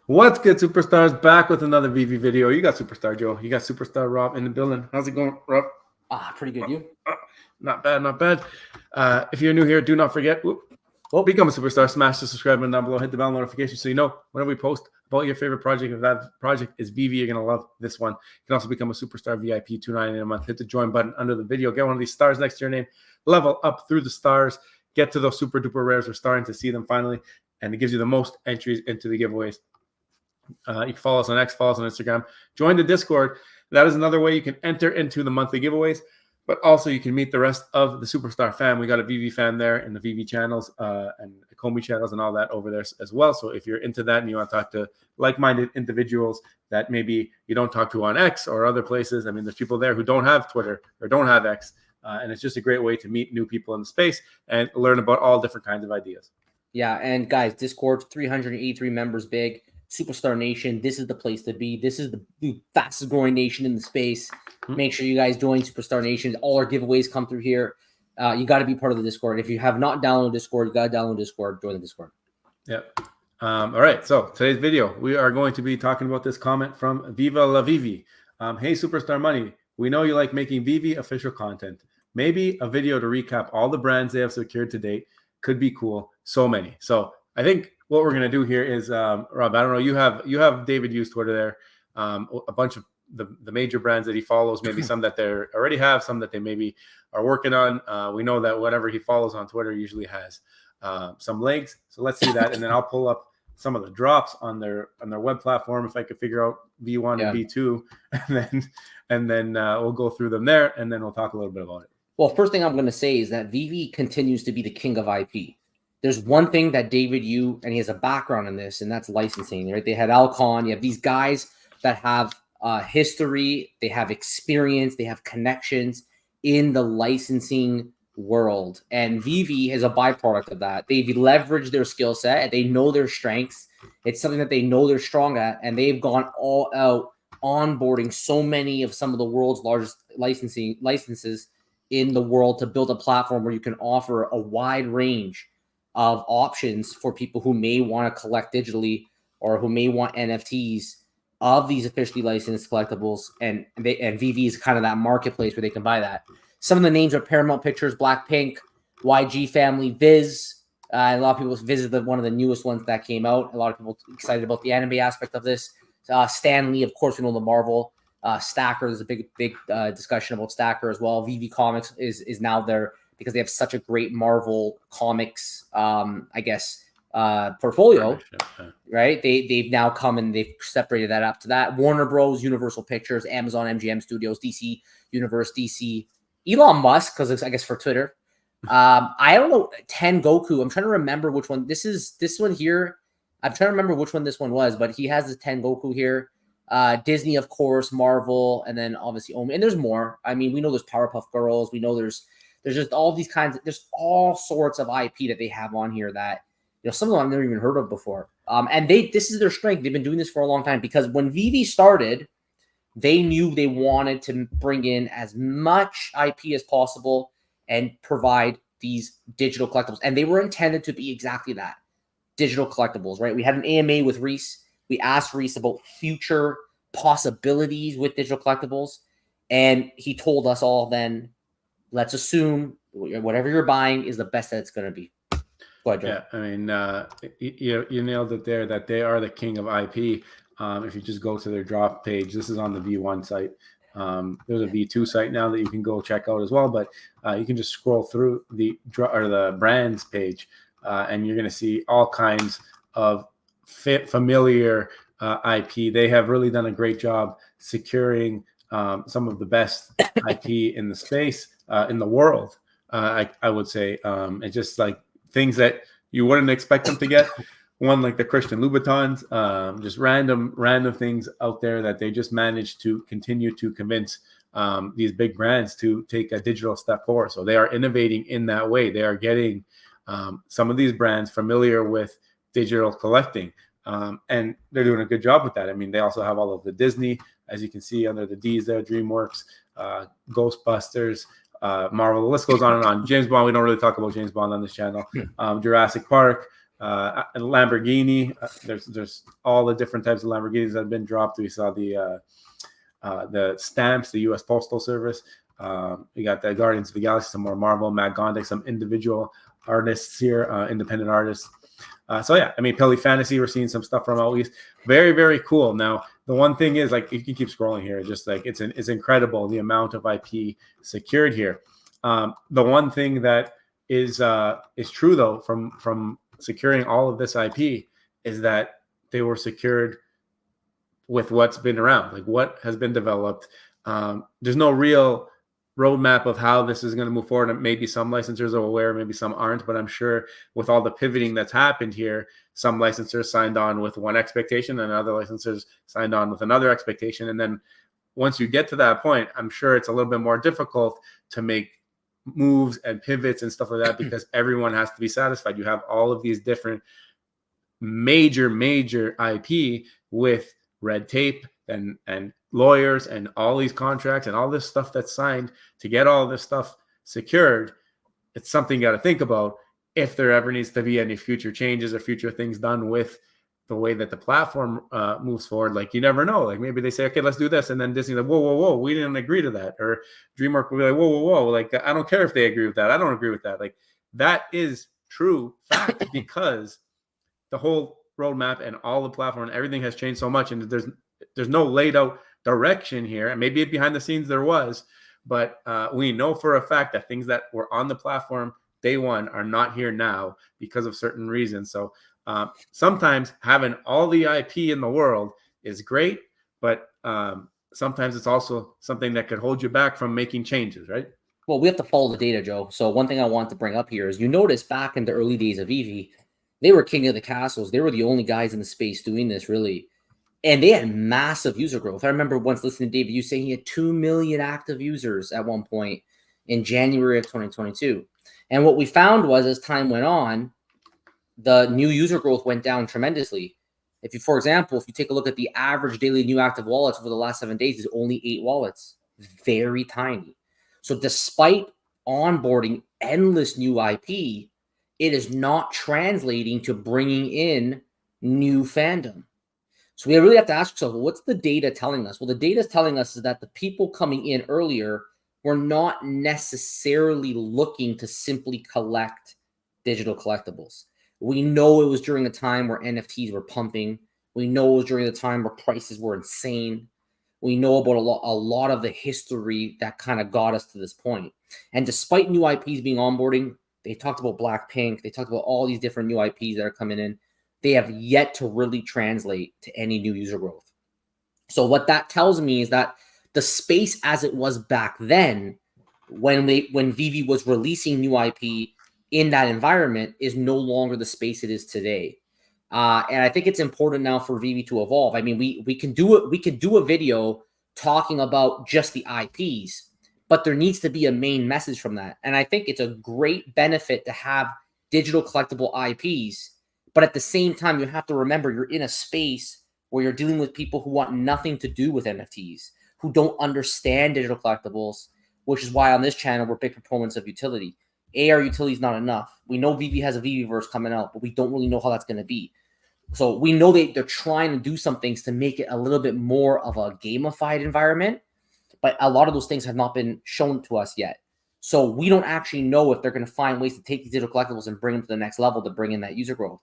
What's good, superstars? Back with another VV video. You got Superstar Joe. You got Superstar Rob in the building. How's it going, Rob? Pretty good. You? Not bad, not bad. If you're new here, do not forget, become a superstar. Smash the subscribe button down below. Hit the bell notification so you know whenever we post about your favorite project. If that project is VV, you're going to love this one. You can also become a superstar VIP, $2.99 a month. Hit the join button under the video. Get one of these stars next to your name. Level up through the stars. Get to those super duper rares. We're starting to see them finally. And it gives you the most entries into the giveaways. You can follow us on X, follow us on Instagram. Join the Discord. That is another way you can enter into the monthly giveaways. But also you can meet the rest of the Superstar fam. We got a VV fam there in the VV channels and ecomi channels and all that over there as well. So if you're into that and you want to talk to like-minded individuals that maybe you don't talk to on X or other places, I mean, there's people there who don't have Twitter or don't have X. And it's just a great way to meet new people in the space and learn about all different kinds of ideas. Yeah, and guys, Discord, 383 members big. Superstar Nation, this is the place to be. This is the fastest growing nation in the space. Make sure you guys join Superstar Nation. All our giveaways come through here. You got to be part of the Discord. If you have not downloaded Discord, you got to download Discord. Join the Discord. Yep. All right. So today's video, we are going to be talking about this comment from Viva La Vivi. Hey, Superstar Money. We know you like making Vivi official content. Maybe a video to recap all the brands they have secured to date could be cool. So many. So I think what we're going to do here is, Rob, I don't know, you have David Hughes Twitter there, a bunch of the major brands that he follows, maybe some that they already have, some that they maybe are working on. We know that whatever he follows on Twitter usually has some links. So let's see that. And then I'll pull up some of the drops on their web platform if I could figure out V1 and V2, and then we'll go through them there, and then we'll talk a little bit about it. Well, first thing I'm going to say is that VV continues to be the king of IP. There's one thing that David Yu, and he has a background in this, and that's licensing, right? They had Alcon. You have these guys that have history, they have experience, they have connections in the licensing world. And VV is a byproduct of that. They've leveraged their skill set, and they know their strengths. It's something that they know they're strong at, and they've gone all out onboarding so many of some of the world's largest licenses in the world to build a platform where you can offer a wide range of options for people who may want to collect digitally or who may want NFTs of these officially licensed collectibles. And VV is kind of that marketplace where they can buy that. Some of the names are Paramount Pictures, Blackpink, YG Family, Viz. A lot of people, Viz is one of the newest ones that came out. A lot of people excited about the anime aspect of this. Stan Lee, of course, we know the Marvel. Stacker, there's a big discussion about Stacker as well. VV Comics is now there because they have such a great Marvel Comics, portfolio, right? They've now come and they've separated that up to that. Warner Bros, Universal Pictures, Amazon, MGM Studios, DC Universe, DC, Elon Musk, because I guess for Twitter. I don't know, Tengoku. I'm trying to remember which one. This one here. I'm trying to remember which one this one was, but he has the Tengoku here. Disney, of course, Marvel, and then obviously Omi. And there's more. I mean, we know there's Powerpuff Girls. We know there's just all these kinds. There's all sorts of IP that they have on here that, you know, some of them I've never even heard of before. And this is their strength. They've been doing this for a long time because when VV started, they knew they wanted to bring in as much IP as possible and provide these digital collectibles. And they were intended to be exactly that, digital collectibles, right? We had an AMA with Reese. We asked Reese about future possibilities with digital collectibles. And he told us all then, let's assume whatever you're buying is the best that it's going to be. Go ahead, Joe. Yeah, I mean, you nailed it there, that they are the king of IP. If you just go to their drop page, this is on the V1 site. There's a V2 site now that you can go check out as well, but you can just scroll through the brands page, and you're going to see all kinds of familiar IP. They have really done a great job securing some of the best IP in the space, in the world, I would say. It's just like things that you wouldn't expect them to get. One like the Christian Louboutins, just random things out there that they just managed to continue to convince these big brands to take a digital step forward. So they are innovating in that way. They are getting some of these brands familiar with digital collecting, and they're doing a good job with that. I mean, they also have all of the Disney, as you can see under the D's there, DreamWorks, Ghostbusters, Marvel. The list goes on and on. James Bond, we don't really talk about James Bond on this channel. Jurassic Park, Lamborghini. There's all the different types of Lamborghinis that have been dropped. We saw the stamps, the U.S. Postal Service. We got the Guardians of the Galaxy, some more Marvel, Matt Gondik, some individual artists here, independent artists. So yeah, I mean, Pelly Fantasy, we're seeing some stuff from out east. Very, very cool. Now, the one thing is, like, you can keep scrolling here. Just like it's incredible the amount of IP secured here. The one thing that is true though from securing all of this IP is that they were secured with what's been around, like what has been developed. There's no real roadmap of how this is going to move forward. And maybe some licensors are aware, maybe some aren't, but I'm sure with all the pivoting that's happened here, some licensors signed on with one expectation and other licensors signed on with another expectation. And then once you get to that point, I'm sure it's a little bit more difficult to make moves and pivots and stuff like that because everyone has to be satisfied. You have all of these different major IP with red tape and lawyers and all these contracts and all this stuff that's signed to get all this stuff secured. It's something you got to think about if there ever needs to be any future changes or future things done with the way that the platform moves forward. Like, you never know. Like, maybe they say, okay, let's do this. And then Disney's like, whoa, we didn't agree to that. Or DreamWorks will be like, whoa. Like, I don't care if they agree with that. I don't agree with that. Like, that is true fact because the whole roadmap and all the platform and everything has changed so much. And there's no laid out direction here. And maybe behind the scenes there was, but we know for a fact that things that were on the platform day one are not here now because of certain reasons. So sometimes having all the IP in the world is great, but sometimes it's also something that could hold you back from making changes, right? Well, we have to follow the data, Joe. So one thing I want to bring up here is you notice back in the early days of VEVE, they were king of the castles. They were the only guys in the space doing this, really. And they had massive user growth. I remember once listening to David, you saying he had 2 million active users at one point in January of 2022. And what we found was as time went on, the new user growth went down tremendously. If you, for example, if you take a look at the average daily new active wallets over the last 7 days, is only 8 wallets. Very tiny. So despite onboarding endless new IP, it is not translating to bringing in new fandom. So we really have to ask ourselves, well, what's the data telling us? Well, the data is telling us is that the people coming in earlier were not necessarily looking to simply collect digital collectibles. We know it was during a time where NFTs were pumping. We know it was during the time where prices were insane. We know about a lot of the history that kind of got us to this point. And despite new IPs being onboarding, they talked about Blackpink. They talked about all these different new IPs that are coming in. They have yet to really translate to any new user growth. So what that tells me is that the space as it was back then, when VEVE was releasing new IP in that environment, is no longer the space it is today. And I think it's important now for VEVE to evolve. I mean, we can do it. We could do a video talking about just the IPs, but there needs to be a main message from that. And I think it's a great benefit to have digital collectible IPs. But at the same time, you have to remember you're in a space where you're dealing with people who want nothing to do with NFTs, who don't understand digital collectibles, which is why on this channel, we're big proponents of utility. AR utility is not enough. We know VEVE has a VEVEverse coming out, but we don't really know how that's going to be. So we know they're trying to do some things to make it a little bit more of a gamified environment, but a lot of those things have not been shown to us yet. So we don't actually know if they're going to find ways to take these digital collectibles and bring them to the next level to bring in that user growth.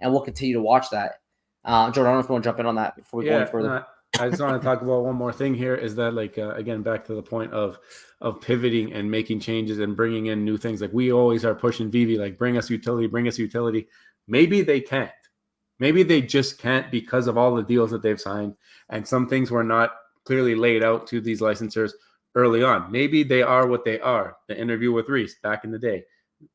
And we'll continue to watch that. Jordan, I don't know if you want to jump in on that before we go any further. No, I just want to talk about one more thing here is that, like, again, back to the point of pivoting and making changes and bringing in new things. Like, we always are pushing VEVE, like, bring us utility. Maybe they can't. Maybe they just can't because of all the deals that they've signed. And some things were not clearly laid out to these licensors early on. Maybe they are what they are. The interview with Reese back in the day.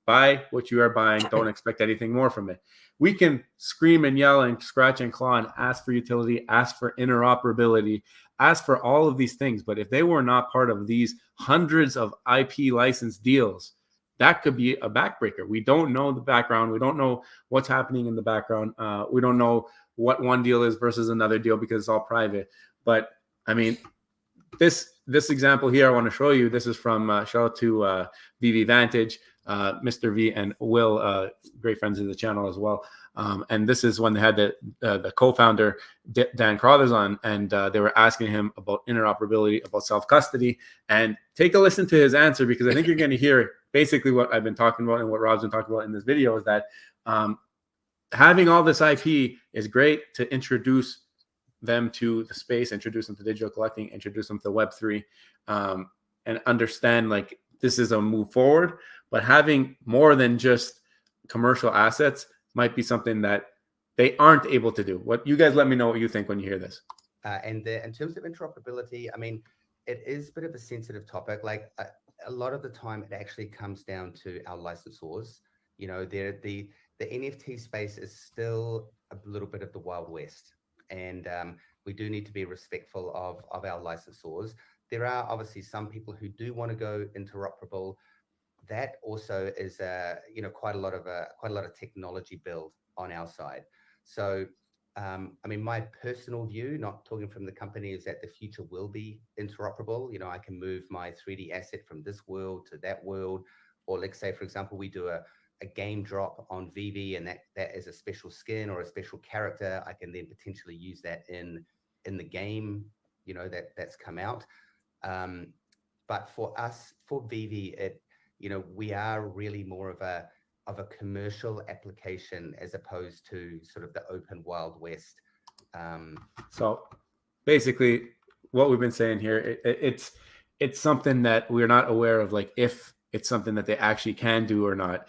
Buy what you are buying. Don't expect anything more from it. We can scream and yell and scratch and claw and ask for utility, ask for interoperability, ask for all of these things. But if they were not part of these hundreds of IP license deals, that could be a backbreaker. We don't know the background. We don't know what's happening in the background. We don't know what one deal is versus another deal because it's all private. But I mean, this example here I want to show you. This is from shout out to VEVE Vantage. Mr. V and Will, great friends of the channel as well. And this is when they had the co-founder Dan Crothers on, and they were asking him about interoperability, about self-custody. And take a listen to his answer, because I think you're going to hear basically what I've been talking about and what Rob's been talking about in this video, is that having all this IP is great to introduce them to the space, introduce them to digital collecting, introduce them to Web3, and understand like this is a move forward. But having more than just commercial assets might be something that they aren't able to do. What you guys, let me know what you think when you hear this. In terms of interoperability, I mean, it is a bit of a sensitive topic. Like a lot of the time, it actually comes down to our licensors. You know, the NFT space is still a little bit of the Wild West, and we do need to be respectful of our licensors. There are obviously some people who do want to go interoperable. That also is quite a lot of technology build on our side. So I mean, my personal view, not talking from the company, is that the future will be interoperable. You know, I can move my 3D asset from this world to that world, or let's say, for example, we do a game drop on VEVE, and that is a special skin or a special character. I can then potentially use that in the game, you know, that's come out. But for us, for VEVE, we are really more of a commercial application as opposed to sort of the open Wild West. So basically what we've been saying here, it's something that we're not aware of, like if it's something that they actually can do or not.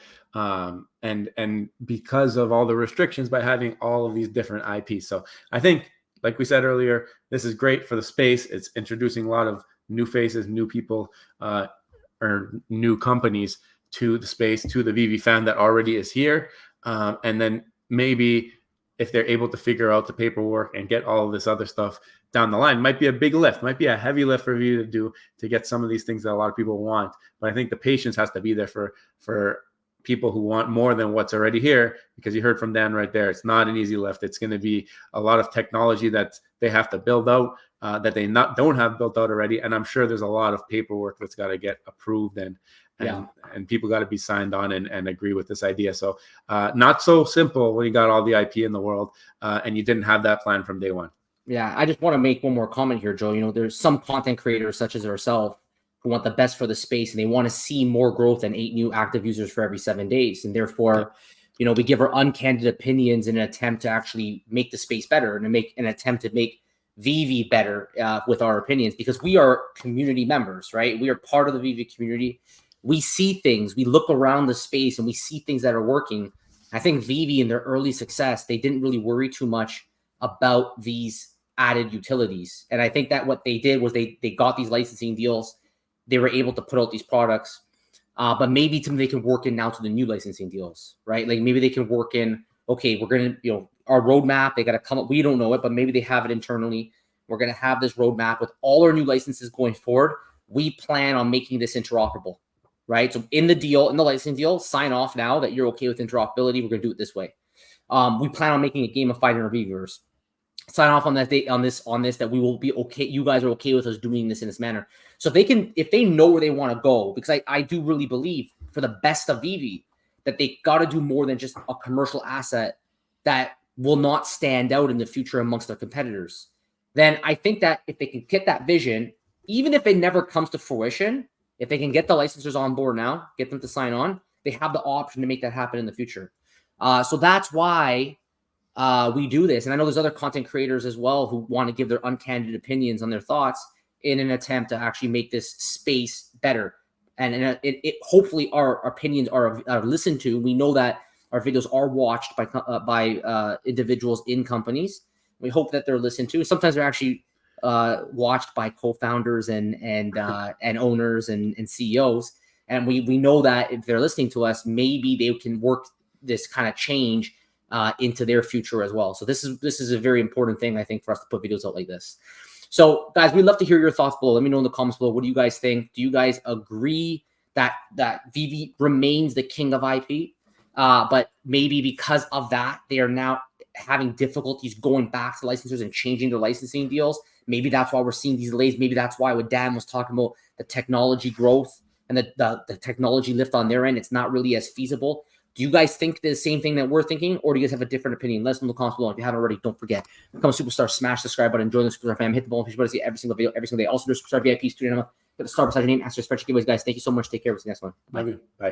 And because of all the restrictions by having all of these different IPs. So I think, like we said earlier, this is great for the space. It's introducing a lot of new faces, new people, or new companies to the space, to the VEVE fan that already is here. And then maybe if they're able to figure out the paperwork and get all of this other stuff down the line, might be a big lift, might be a heavy lift for VEVE to do, to get some of these things that a lot of people want. But I think the patience has to be there for people who want more than what's already here, because you heard from Dan right there, it's not an easy lift. It's going to be a lot of technology that they have to build out, that they don't have built out already. And I'm sure there's a lot of paperwork that's got to get approved, and people got to be signed on and agree with this idea. So not so simple when you got all the IP in the world and you didn't have that plan from day one. Yeah, I just want to make one more comment here, Joe. You know, there's some content creators such as ourselves who want the best for the space, and they want to see more growth than 8 new active users for every 7 days. And therefore, you know, we give our uncandid opinions in an attempt to actually make the space better and to make an attempt to make VEVE better with our opinions, because we are community members, right? We are part of the VEVE community. We see things, we look around the space and we see things that are working. I think VEVE in their early success, they didn't really worry too much about these added utilities. And I think that what they did was they got these licensing deals. They were able to put out these products, but maybe they can work in now to the new licensing deals, right? Like maybe they can work in, okay, we're going to, you know, our roadmap, they got to come up. We don't know it, but maybe they have it internally. We're going to have this roadmap with all our new licenses going forward. We plan on making this interoperable, right? So in the deal, in the licensing deal, sign off now that you're okay with interoperability. We're going to do it this way. We plan on making a gamified interviewers. Sign off on that date, on this, that we will be okay. You guys are okay with us doing this in this manner. So if they know where they want to go, because I do really believe for the best of VEVE that they got to do more than just a commercial asset that will not stand out in the future amongst their competitors. Then I think that if they can get that vision, even if it never comes to fruition, if they can get the licensors on board now, get them to sign on, they have the option to make that happen in the future. So that's why we do this. And I know there's other content creators as well who want to give their uncandid opinions on their thoughts in an attempt to actually make this space better. And hopefully our opinions are listened to. We know that our videos are watched by individuals in companies. We hope that they're listened to. Sometimes they're actually watched by co-founders and owners and CEOs. And we know that if they're listening to us, maybe they can work this kind of change into their future as well. So this is a very important thing, I think, for us to put videos out like this. So guys, we'd love to hear your thoughts below. Let me know in the comments below. What do you guys think? Do you guys agree that VEVE remains the king of IP? But maybe because of that, they are now having difficulties going back to licensors and changing their licensing deals. Maybe that's why we're seeing these delays. Maybe that's why what Dan was talking about, the technology growth and the technology lift on their end, it's not really as feasible. Do you guys think the same thing that we're thinking, or do you guys have a different opinion? Let us know in the comments below. If you haven't already, don't forget, become a superstar, smash the subscribe button, join the superstar fam, hit the bell notification button to see every single video, every single day. Also, do superstar VIP student. Get the star beside your name, answer spreadsheet giveaways, guys. Thank you so much. Take care. We'll see you next one. Bye. Bye.